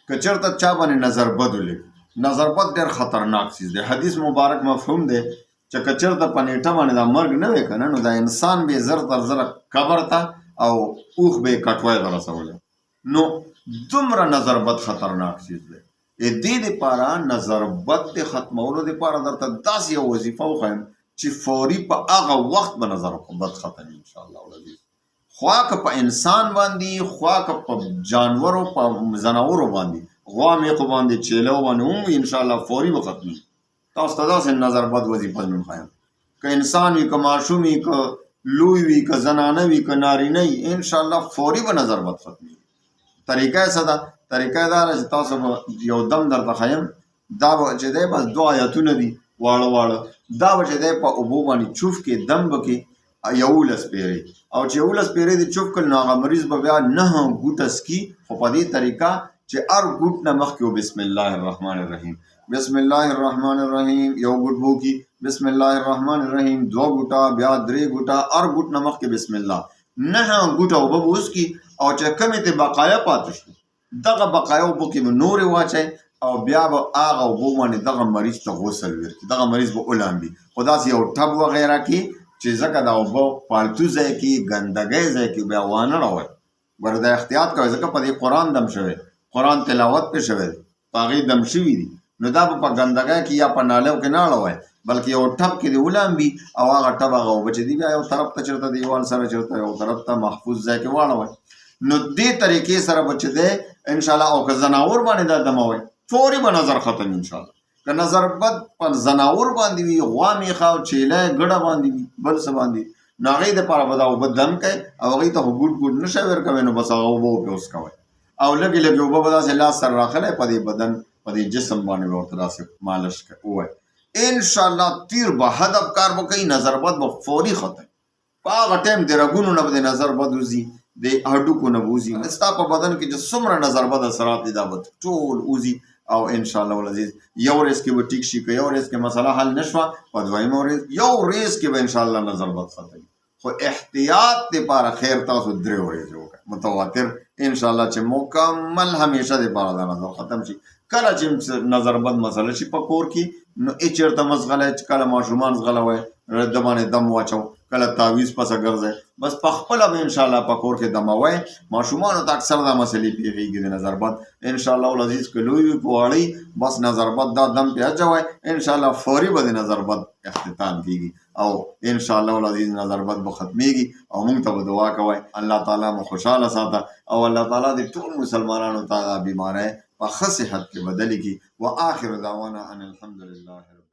که چېرته چا باندې نظر بد ولګي، نظر بد ډېر خطرناک څیز دی. حدیث مبارک مفهوم دی چې که چېرته په نیټه باندې دا مرګ نه وی که نه، نو دا انسان به یې زر تر زره قبر ته او اوښ به یې کټوی ته رسولی. نو دومره نظر بد خطرناک څیز دی. دې دپاره نظر بد د ختمولو دپاره درته داسې یو وظیفه وښیم چې فوري په هغه وخت به نظر بد ختم انشاءالله العزیز. خوا که په انسان باندې، خوا که په جانورو په ځناورو باندې، غوا میخو باندې، چیلو باندې هم انشاءالله فوري به ختمېږي. تاسو ته داسې نظر بد وظیفه مې وښیم. که انسان وي، که ماشوم وي، که لوی وي، که زنانه وي، که نارینه وي، انشاءالله فوري به نظر بد ختمېږي. طریقه یې څه ده؟ طریقه یې دا ده چې تاسو به یو دم درته ښیم. دا به چې دی بس 2 آیتونه دي واړه واړه. دا به چې دی په اوبو باندې چوف کې دم به کې 11 پیرې، او چې 11 پیرې دې چوف کړل نو هغه مریض به بیا 9 ګوټه څکي، خو په دې طریقه چې هر ګوټ نه مخکې و بسم الله الرحمن الرحیم، بسم الله الرحمن الرحیم، یو ګوټ به وکړي، بسم الله الرحمن الرحیم 2 ګوټه، بیا 3 ګوټه، هر ګوټ نه مخکې بسم الله 9 ګوټه اوبه به وڅکي. او چې کومې ته بقایا پاتې شو، دغه بقایا اوبو کې به نورې واچئ، او بیا به هغه اوبو باندې دغه مریض ته غسل ورکړي. دغه مریض به ولامبي، خو داسې یو ټب وغیره کې چې ځکه دا اوبه پالتو ځای کې، ګندګۍ ځای کې بیا وانه راوړئ. ګوره دا احتیاط کوئ، ځکه په دې قرآن دم شوی، قرآن تلاوت پې شوی دی، په هغې دم شوي دي. نو دا به په ګندګۍ کې یا په نالیو کې نه اړوئ، بلکې یو ټب کې دې ولامبي، او هغه ټب هغه اوبه چې دي بیا یو طرف ته چېرته دیوال سره چېرته یو طرف ته محفوظ ځای کې واړوئ. نو دې طریقې سره به چې دی انشاءالله، او که زناور باندې دا دموئ فوري به نظر ختم انشاءالله. که نظر بد په زناور باندې وي، غوا میخه او چیله ګډه باندې وي، بل څه باندې، نو هغې دپاره به دا اوبه دم کوئ، او هغې ته خو ګوټ ګوټ نه شی ورکوئ، نو بس هغه اوبه پرې وڅکوئ، او لږې لږې اوبه به داسې لاس سره راخلی په دې بدن، په دې جسم باندې به ورته داسې مالش ووایي. انشاءالله تیر به هدف کار به کوي، نظر بد به فوري ختم. په هغه ټایم د رګونو نه به د نظر بد وځي، د هډوکو نه به وځي، ستا په بدن کې چې څومره نظر بد اثرات دي دا به ټول وځي. او انشاءالله العزیز یو ورځ کې به ټیک شي. که یو ورځ کې مسله حل نه شوه، په دویمه ورځ یو ورځ کې به انشاءالله نظر بد ختمي. خو احتیاط دپاره خیر تاسو 3 ورځې وکړئ متواتر، انشاءالله چې مکمل همیشه دپاره دا نظر ختم شي. کله چې نظر بد مسله شي په کور کې، نو هېڅ چېرته مه ځغلی، چې کله ماشومان ځغلوئ د باندې دم واچو، کله تعویض پسه ګرځئ، بس په خپله به انشاءالله په کور کې دموئ. ماشومانو ته اکثر دا مسلې پیښېږي د نظر بد. انشاءالله العزیز که لوی وي په واړی، بس نظر بد دا دم پې اچوئ، انشاءالله فوري به د نظر بد اختتام کېږي، او انشاءالله العزیز نظر بد به ختمېږي. او موږ ته به دعا کوئ الله تعالی مو خوشحاله ساته، او الله تعالی د ټول مسلمانانو ته دا بیماری په ښه صحت کې بدلې کړي. و آخر دعوانا ان الحمدلله رب